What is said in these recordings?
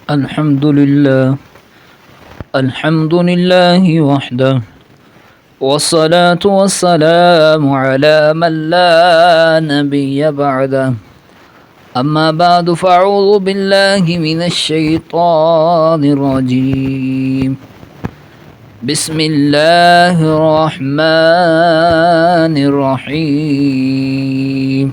الحمد لله وحده، والصلاة والسلام على من لا نبي بعده. أما بعد فأعوذ بالله من الشيطان الرجيم. بسم الله الرحمن الرحيم.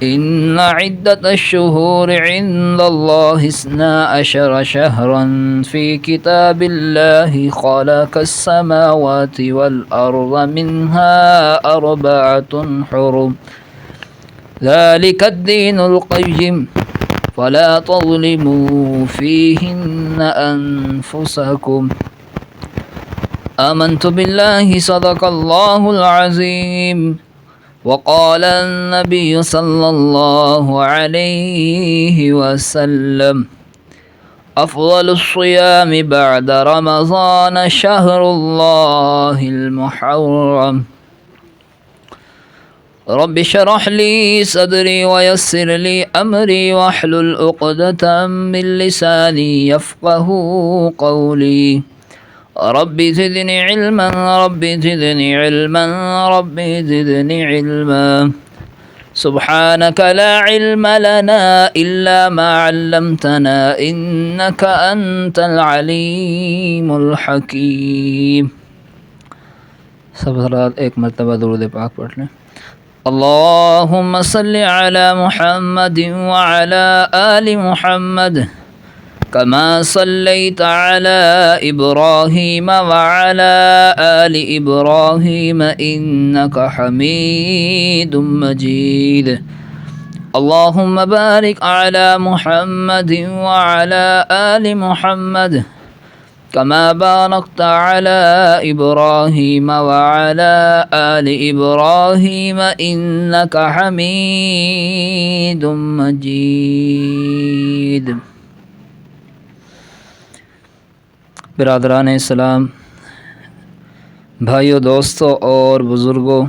إن عدة الشهور عند الله 12 شهرا في كتاب الله خلق السماوات والأرض منها 4 حرم ذلك الدين القيم فلا تظلموا فيهن أنفسكم. آمنت بالله صدق الله العظيم. وقال النبي صلى الله عليه وسلم: أفضل الصيام بعد رمضان شهر الله المحرم. رب اشرح لي صدري ويسر لي أمري واحلل عقدة من لساني يفقه قولي. رب زدني علما رب زدني علما رب زدني علما. سبحانك لا علم لنا إلا ما علمتنا إنك أنت العليم الحكيم. سب حضرات ایک مرتبہ درود پاک پڑھ لیں. اللهم صل على محمد وعلى آل محمد كما صليت على إبراهيم وعلى آل إبراهيم إنك حميد مجيد. اللهم بارك على محمد وعلى آل محمد كما باركت على إبراهيم وعلى آل إبراهيم إنك حميد مجيد. برادران اسلام، بھائیو، دوستو اور بزرگوں،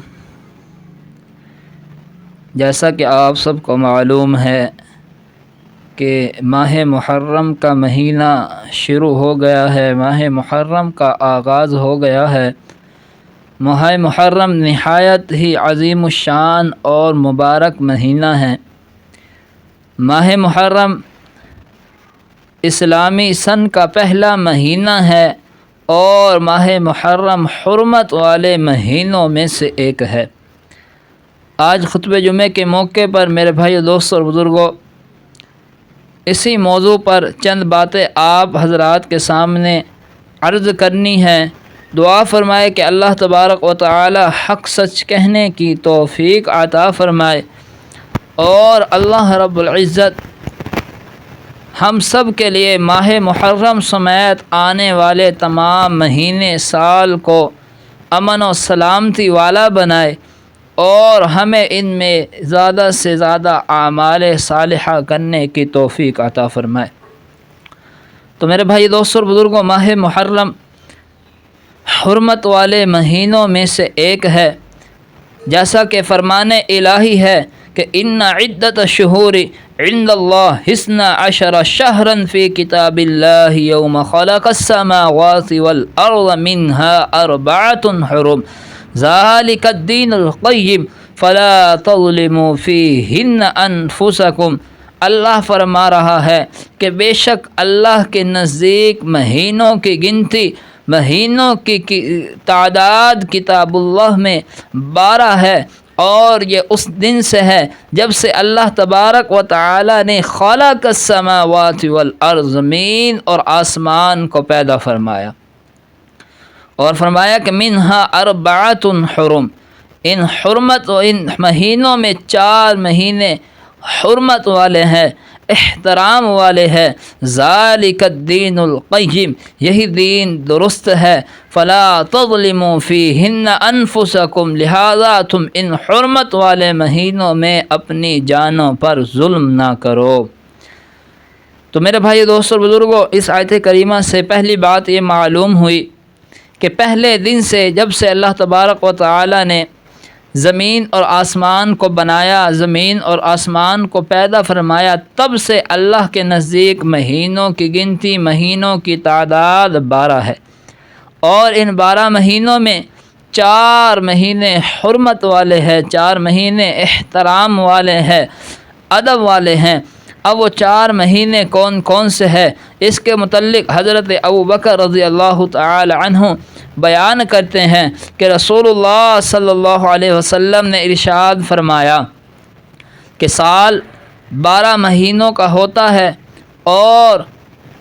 جیسا کہ آپ سب کو معلوم ہے کہ ماہ محرم کا مہینہ شروع ہو گیا ہے، ماہ محرم کا آغاز ہو گیا ہے. ماہ محرم نہایت ہی عظیم الشان اور مبارک مہینہ ہے. ماہ محرم اسلامی سن کا پہلا مہینہ ہے اور ماہ محرم حرمت والے مہینوں میں سے ایک ہے. آج خطبہ جمعہ کے موقع پر میرے بھائیو، دوستوں اور بزرگوں، اسی موضوع پر چند باتیں آپ حضرات کے سامنے عرض کرنی ہے. دعا فرمائے کہ اللہ تبارک و تعالی حق سچ کہنے کی توفیق عطا فرمائے اور اللہ رب العزت ہم سب کے لیے ماہ محرم سمیت آنے والے تمام مہینے سال کو امن و سلامتی والا بنائے اور ہمیں ان میں زیادہ سے زیادہ اعمال صالحہ کرنے کی توفیق عطا فرمائے. تو میرے بھائی، دوستوں اور بزرگوں، ماہ محرم حرمت والے مہینوں میں سے ایک ہے. جیسا کہ فرمان الہی ہے کہ ان عدت الشہور عند اللہ 12 شہرا فی کتاب اللہ یوم خلق السماوات والارض منها 4 حرم ذالک الدین القیم فلا تظلموا فیہن انفسکم. اللہ فرما رہا ہے کہ بے شک اللہ کے نزدیک مہینوں کی گنتی، مہینوں کی تعداد کتاب اللہ میں 12 ہے، اور یہ اس دن سے ہے جب سے اللہ تبارک و تعالی نے خلق السماوات والارض، زمین اور آسمان کو پیدا فرمایا، اور فرمایا کہ منہا 4 حرم. ان حرمت و ان مہینوں میں 4 مہینے حرمت والے ہیں، احترام والے ہیں. ذالک الدین القیم، یہی دین درست ہے. فلا تظلموا فیہن انفسکم، لہذا تم ان حرمت والے مہینوں میں اپنی جانوں پر ظلم نہ کرو. تو میرے بھائی، دوستوں اور بزرگوں، اس آیت کریمہ سے پہلی بات یہ معلوم ہوئی کہ پہلے دن سے، جب سے اللہ تبارک و تعالی نے زمین اور آسمان کو بنایا، زمین اور آسمان کو پیدا فرمایا، تب سے اللہ کے نزدیک مہینوں کی گنتی، مہینوں کی تعداد 12 ہے، اور ان 12 مہینوں میں 4 مہینے حرمت والے ہیں، 4 مہینے احترام والے ہیں، ادب والے ہیں۔ اب وہ 4 مہینے کون کون سے ہیں، اس کے متعلق حضرت ابوبکر رضی اللہ تعالی عنہ بیان کرتے ہیں کہ رسول اللہ صلی اللہ علیہ وسلم نے ارشاد فرمایا کہ سال 12 مہینوں کا ہوتا ہے، اور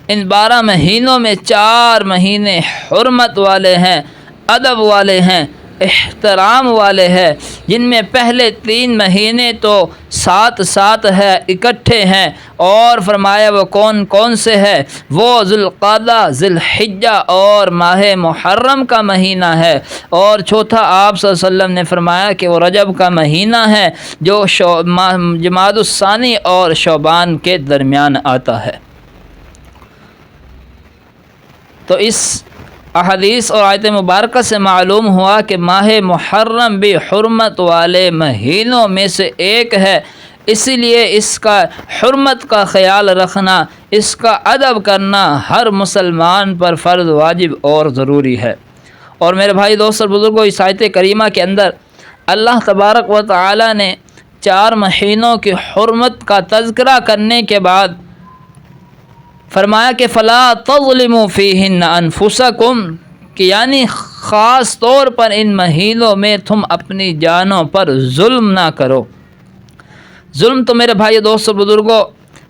ان 12 مہینوں میں 4 مہینے حرمت والے ہیں، ادب والے ہیں، احترام والے ہیں، جن میں پہلے 3 مہینے تو ساتھ ساتھ ہے، اکٹھے ہیں، اور فرمایا وہ کون کون سے ہیں، وہ ذوالقعدہ، ذوالحجہ اور ماہ محرم کا مہینہ ہے، اور چوتھا آپ صلی اللہ علیہ وسلم نے فرمایا کہ وہ رجب کا مہینہ ہے جو جمادی الثانی اور شعبان کے درمیان آتا ہے۔ تو اس احادیث اور آیت مبارکہ سے معلوم ہوا کہ ماہ محرم بھی حرمت والے مہینوں میں سے ایک ہے، اسی لیے اس کا حرمت کا خیال رکھنا، اس کا ادب کرنا ہر مسلمان پر فرض، واجب اور ضروری ہے۔ اور میرے بھائی دوست اور بزرگوں، اس آیت کریمہ کے اندر اللہ تبارک و تعالی نے 4 مہینوں کی حرمت کا تذکرہ کرنے کے بعد فرمایا کہ فلا تظلموا فیہن انفسکم، کہ یعنی خاص طور پر ان مہینوں میں تم اپنی جانوں پر ظلم نہ کرو۔ ظلم تو میرے بھائی دوستو بزرگوں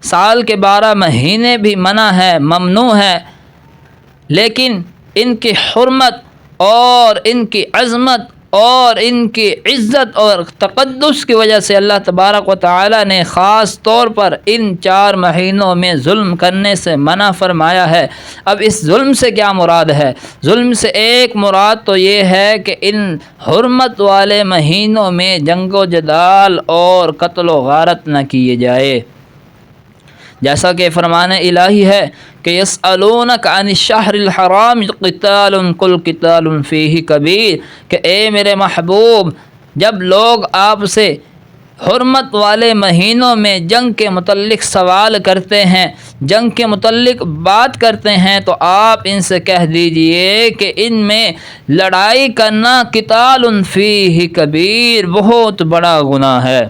سال کے 12 مہینے بھی منع ہے، ممنوع ہے، لیکن ان کی حرمت اور ان کی عظمت اور ان کی عزت اور تقدس کی وجہ سے اللہ تبارک و تعالی نے خاص طور پر ان 4 مہینوں میں ظلم کرنے سے منع فرمایا ہے۔ اب اس ظلم سے کیا مراد ہے؟ ظلم سے ایک مراد تو یہ ہے کہ ان حرمت والے مہینوں میں جنگ و جدال اور قتل و غارت نہ کیے جائے، جیسا کہ فرمان الہی ہے کہ یسألونک عن الشہر الحرام قتال قل قتال فیہ کبیر، کہ اے میرے محبوب جب لوگ آپ سے حرمت والے مہینوں میں جنگ کے متعلق سوال کرتے ہیں، جنگ کے متعلق بات کرتے ہیں، تو آپ ان سے کہہ دیجئے کہ ان میں لڑائی کرنا قتال فیہ کبیر، بہت بڑا گناہ ہے۔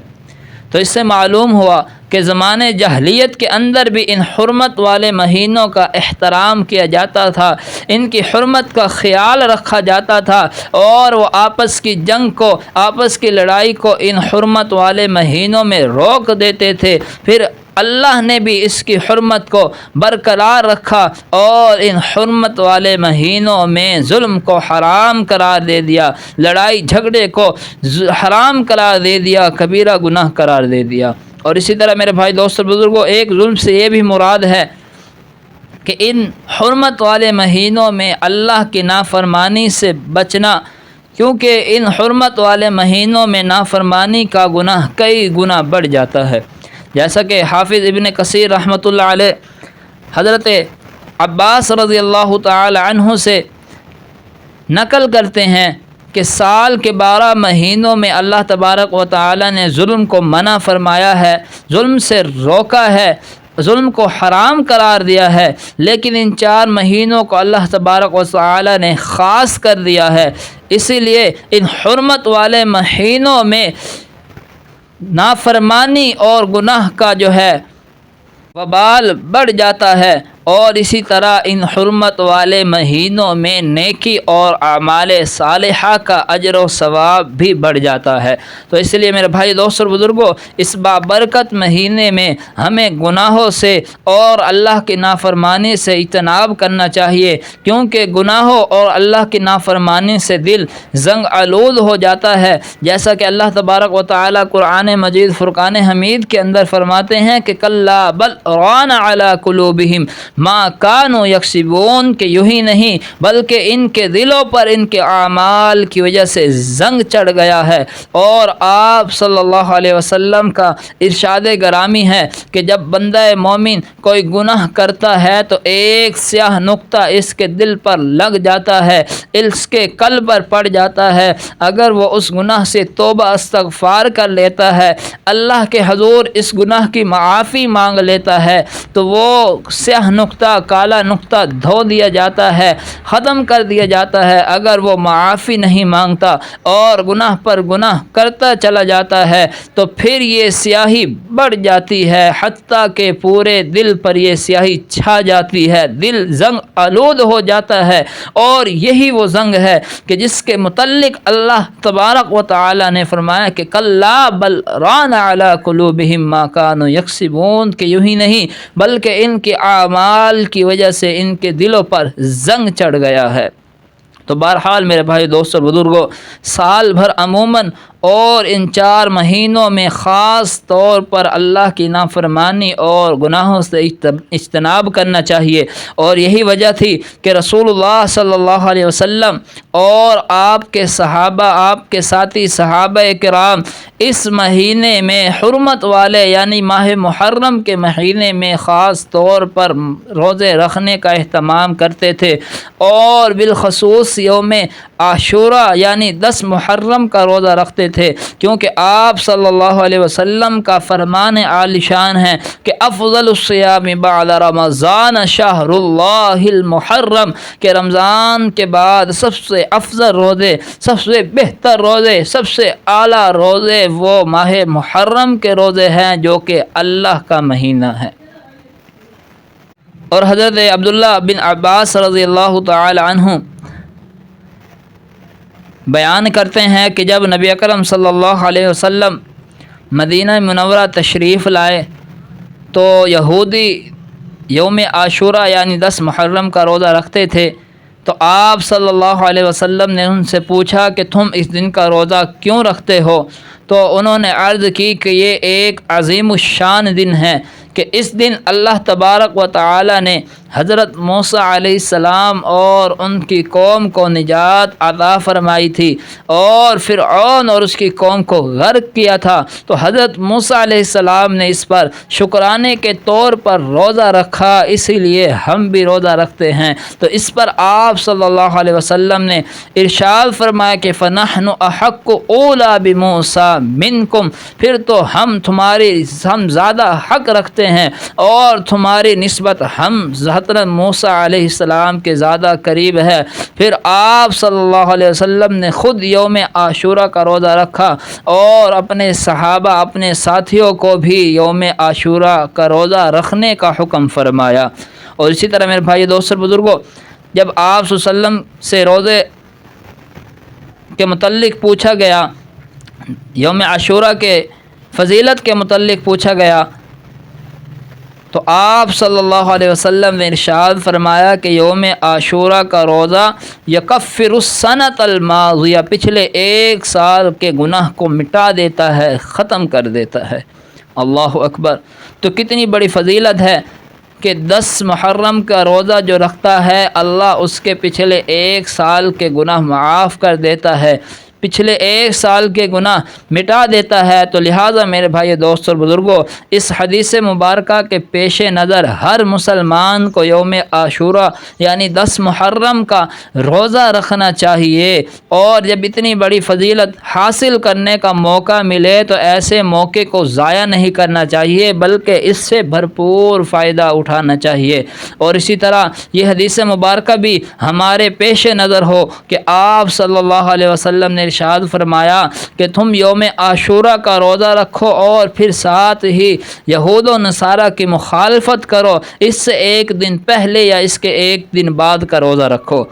تو اس سے معلوم ہوا کہ زمانے جاہلیت کے اندر بھی ان حرمت والے مہینوں کا احترام کیا جاتا تھا، ان کی حرمت کا خیال رکھا جاتا تھا، اور وہ آپس کی جنگ کو، آپس کی لڑائی کو ان حرمت والے مہینوں میں روک دیتے تھے۔ پھر اللہ نے بھی اس کی حرمت کو برقرار رکھا اور ان حرمت والے مہینوں میں ظلم کو حرام قرار دے دیا، لڑائی جھگڑے کو حرام قرار دے دیا، کبیرہ گناہ قرار دے دیا۔ اور اسی طرح میرے بھائی دوستو بزرگوں ایک ظلم سے یہ بھی مراد ہے کہ ان حرمت والے مہینوں میں اللہ کی نافرمانی سے بچنا، کیونکہ ان حرمت والے مہینوں میں نافرمانی کا گناہ کئی گنا بڑھ جاتا ہے، جیسا کہ حافظ ابن کثیر رحمۃ اللہ علیہ حضرت عباس رضی اللہ تعالی عنہ سے نقل کرتے ہیں کہ سال کے 12 مہینوں میں اللہ تبارک و تعالی نے ظلم کو منع فرمایا ہے، ظلم سے روکا ہے، ظلم کو حرام قرار دیا ہے، لیکن ان 4 مہینوں کو اللہ تبارک و تعالی نے خاص کر دیا ہے۔ اسی لیے ان حرمت والے مہینوں میں نافرمانی اور گناہ کا جو ہے وبال بڑھ جاتا ہے، اور اسی طرح ان حرمت والے مہینوں میں نیکی اور اعمال صالحہ کا اجر و ثواب بھی بڑھ جاتا ہے۔ تو اس لیے میرے بھائی دوستو اور بزرگوں اس بابرکت مہینے میں ہمیں گناہوں سے اور اللہ کی نافرمانی سے اجتناب کرنا چاہیے، کیونکہ گناہوں اور اللہ کی نافرمانی سے دل زنگ آلود ہو جاتا ہے، جیسا کہ اللہ تبارک و تعالی قرآن مجید فرقان حمید کے اندر فرماتے ہیں کہ کلا بل ران علی قلوبہم ما کانوا یکسبون کہ یوں ہی نہیں بلکہ ان کے دلوں پر ان کے اعمال کی وجہ سے زنگ چڑھ گیا ہے۔ اور آپ صلی اللہ علیہ وسلم کا ارشاد گرامی ہے کہ جب بندہ مومن کوئی گناہ کرتا ہے تو ایک سیاہ نقطہ اس کے دل پر لگ جاتا ہے، اس کے قلب پر پڑ جاتا ہے۔ اگر وہ اس گناہ سے توبہ استغفار کر لیتا ہے، اللہ کے حضور اس گناہ کی معافی مانگ لیتا ہے، تو وہ سیاہ نقطہ، کالا نقطہ دھو دیا جاتا ہے، ختم کر دیا جاتا ہے۔ اگر وہ معافی نہیں مانگتا اور گناہ پر گناہ کرتا چلا جاتا ہے تو پھر یہ سیاہی بڑھ جاتی ہے، حتیٰ کہ پورے دل پر یہ سیاہی چھا جاتی ہے، دل زنگ آلود ہو جاتا ہے۔ اور یہی وہ زنگ ہے کہ جس کے متعلق اللہ تبارک و تعالی نے فرمایا کہ کلا بل ران علی قلوبہم ما کانوا یکسبون کہ یوں ہی نہیں بلکہ ان کے اعمال کی وجہ سے ان کے دلوں پر زنگ چڑھ گیا ہے۔ تو بہرحال میرے بھائی دوستو بزرگوں، سال بھر عموماً اور ان 4 مہینوں میں خاص طور پر اللہ کی نافرمانی اور گناہوں سے اجتناب کرنا چاہیے۔ اور یہی وجہ تھی کہ رسول اللہ صلی اللہ علیہ وسلم اور آپ کے صحابہ، آپ کے ساتھی صحابہ کرام اس مہینے میں حرمت والے یعنی ماہ محرم کے مہینے میں خاص طور پر روزے رکھنے کا اہتمام کرتے تھے، اور بالخصوص یوم عاشوراء یعنی 10 محرم کا روزہ رکھتے تھے، کیونکہ آپ صلی اللہ علیہ وسلم کا فرمان عالی شان ہے کہ افضل الصیام بعد رمضان شہر اللہ المحرم کہ رمضان کے بعد سب سے افضل روزے، سب سے بہتر روزے، سب سے اعلیٰ روزے وہ ماہ محرم کے روزے ہیں جو کہ اللہ کا مہینہ ہے۔ اور حضرت عبداللہ بن عباس رضی اللہ تعالی عنہ بیان کرتے ہیں کہ جب نبی اکرم صلی اللہ علیہ وسلم مدینہ منورہ تشریف لائے تو یہودی یوم عاشوراء یعنی 10 محرم کا روزہ رکھتے تھے، تو آپ صلی اللہ علیہ وسلم نے ان سے پوچھا کہ تم اس دن کا روزہ کیوں رکھتے ہو؟ تو انہوں نے عرض کی کہ یہ ایک عظیم الشان دن ہے کہ اس دن اللہ تبارک و تعالی نے حضرت موسیٰ علیہ السلام اور ان کی قوم کو نجات عطا فرمائی تھی، اور فرعون اور اس کی قوم کو غرق کیا تھا۔ تو حضرت موسیٰ علیہ السلام نے اس پر شکرانے کے طور پر روزہ رکھا، اسی لیے ہم بھی روزہ رکھتے ہیں۔ تو اس پر آپ صلی اللہ علیہ وسلم نے ارشاد فرمایا کہ فَنَحْنُ أَحَقُّ أُولَىٰ بِمُوسَىٰ مِنْكُمْ پھر تو ہم زیادہ حق رکھتے ہیں اور تمہاری نسبت ہم حضرت موسیٰ علیہ السلام کے زیادہ قریب ہے۔ پھر آپ صلی اللہ علیہ وسلم نے خود یوم عاشوراء کا روزہ رکھا اور اپنے صحابہ، اپنے ساتھیوں کو بھی یوم عاشوراء کا روزہ رکھنے کا حکم فرمایا۔ اور اسی طرح میرے بھائی دوست بزرگوں، جب آپ صلی اللہ علیہ وسلم سے روزے کے متعلق پوچھا گیا، یوم عاشوراء کے فضیلت کے متعلق پوچھا گیا، تو آپ صلی اللہ علیہ وسلم نے ارشاد فرمایا کہ یوم عاشوراء کا روزہ یکفر السنۃ الماضیہ پچھلے 1 سال کے گناہ کو مٹا دیتا ہے، ختم کر دیتا ہے۔ اللہ اکبر! تو کتنی بڑی فضیلت ہے کہ 10 محرم کا روزہ جو رکھتا ہے اللہ اس کے پچھلے 1 سال کے گناہ معاف کر دیتا ہے، پچھلے 1 سال کے گناہ مٹا دیتا ہے۔ تو لہٰذا میرے بھائی دوست اور بزرگوں، اس حدیث مبارکہ کے پیش نظر ہر مسلمان کو یوم عاشوراء یعنی 10 محرم کا روزہ رکھنا چاہیے، اور جب اتنی بڑی فضیلت حاصل کرنے کا موقع ملے تو ایسے موقع کو ضائع نہیں کرنا چاہیے بلکہ اس سے بھرپور فائدہ اٹھانا چاہیے۔ اور اسی طرح یہ حدیث مبارکہ بھی ہمارے پیش نظر ہو کہ آپ صلی اللہ علیہ وسلم نے ارشاد فرمایا کہ تم یوم عاشوراء کا روزہ رکھو اور پھر ساتھ ہی یہود و نصارہ کی مخالفت کرو، اس سے 1 دن پہلے یا اس کے 1 دن بعد کا روزہ رکھو،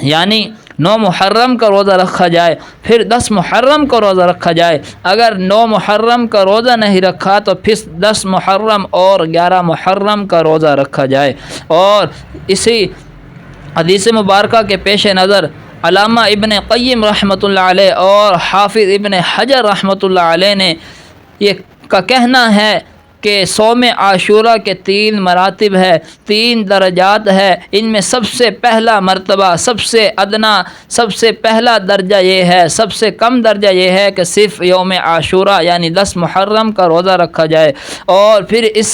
یعنی 9 محرم کا روزہ رکھا جائے، پھر 10 محرم کا روزہ رکھا جائے۔ اگر 9 محرم کا روزہ نہیں رکھا تو پھر 10 محرم اور 11 محرم کا روزہ رکھا جائے۔ اور اسی حدیث مبارکہ کے پیش نظر علامہ ابن قیم رحمۃ اللہ علیہ اور حافظ ابن حجر رحمۃ اللہ علیہ نے یہ کا کہنا ہے کہ صوم عاشورہ کے 3 مراتب ہے، 3 درجات ہے۔ ان میں سب سے پہلا مرتبہ، سب سے ادنا، سب سے پہلا درجہ یہ ہے، سب سے کم درجہ یہ ہے کہ صرف یوم عاشورہ یعنی 10 محرم کا روزہ رکھا جائے، اور پھر اس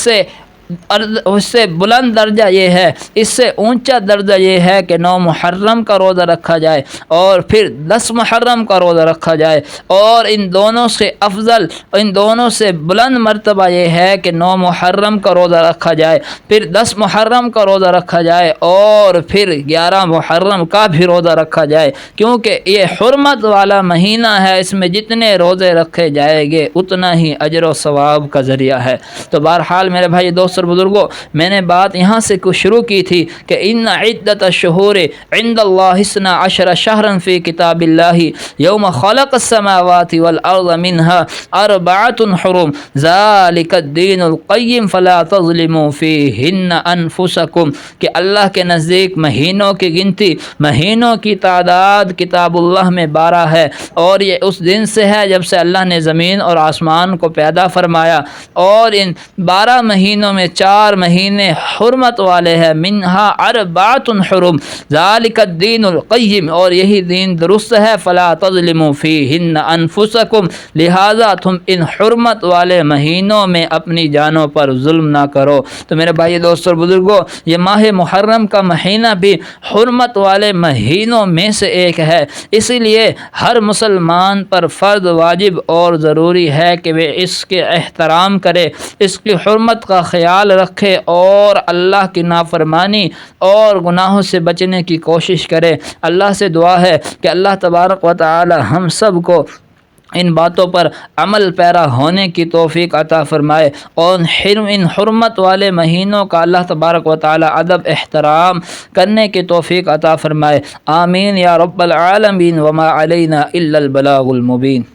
سے بلند درجہ یہ ہے، اس سے اونچا درجہ یہ ہے کہ 9 محرم کا روزہ رکھا جائے، اور پھر 10 محرم کا روزہ رکھا جائے، اور ان دونوں سے افضل، ان دونوں سے بلند مرتبہ یہ ہے کہ 9 محرم کا روزہ رکھا جائے، پھر 10 محرم کا روزہ رکھا جائے، اور پھر 11 محرم کا بھی روزہ رکھا جائے، کیونکہ یہ حرمت والا مہینہ ہے، اس میں جتنے روزے رکھے جائیں گے اتنا ہی اجر و ثواب کا ذریعہ ہے۔ تو بہرحال میرے بھائی دوست اور بزرگوں، میں نے بات یہاں سے شروع کی تھی کہ ان عدت الشہور عند اللہ 12 شہرا فی کتاب اللہ یوم خلق السماوات والارض منها 4 حرم ذلک الدین القیم فلا تظلموا فیہن انفسکم، کہ اللہ کے نزدیک مہینوں کی گنتی، مہینوں کی تعداد کتاب اللہ میں 12 ہے، اور یہ اس دن سے ہے جب سے اللہ نے زمین اور آسمان کو پیدا فرمایا، اور ان 12 مہینوں میں 4 مہینے حرمت والے ہیں، منہا 4 حرم ذالک الدین القیم، اور یہی دین درست ہے، فلا تظلموا فیہن انفسکم، لہذا تم ان حرمت والے مہینوں میں اپنی جانوں پر ظلم نہ کرو۔ تو میرے بھائی دوستو اور بزرگوں، یہ ماہ محرم کا مہینہ بھی حرمت والے مہینوں میں سے ایک ہے، اسی لیے ہر مسلمان پر فرض، واجب اور ضروری ہے کہ وہ اس کے احترام کرے، اس کی حرمت کا خیال رکھے، اور اللہ کی نافرمانی اور گناہوں سے بچنے کی کوشش کرے۔ اللہ سے دعا ہے کہ اللہ تبارک و تعالی ہم سب کو ان باتوں پر عمل پیرا ہونے کی توفیق عطا فرمائے، اور ان حرمت والے مہینوں کا اللہ تبارک و تعالی ادب احترام کرنے کی توفیق عطا فرمائے۔ آمین یا رب العالمین، وما علینا الا البلاغ المبین۔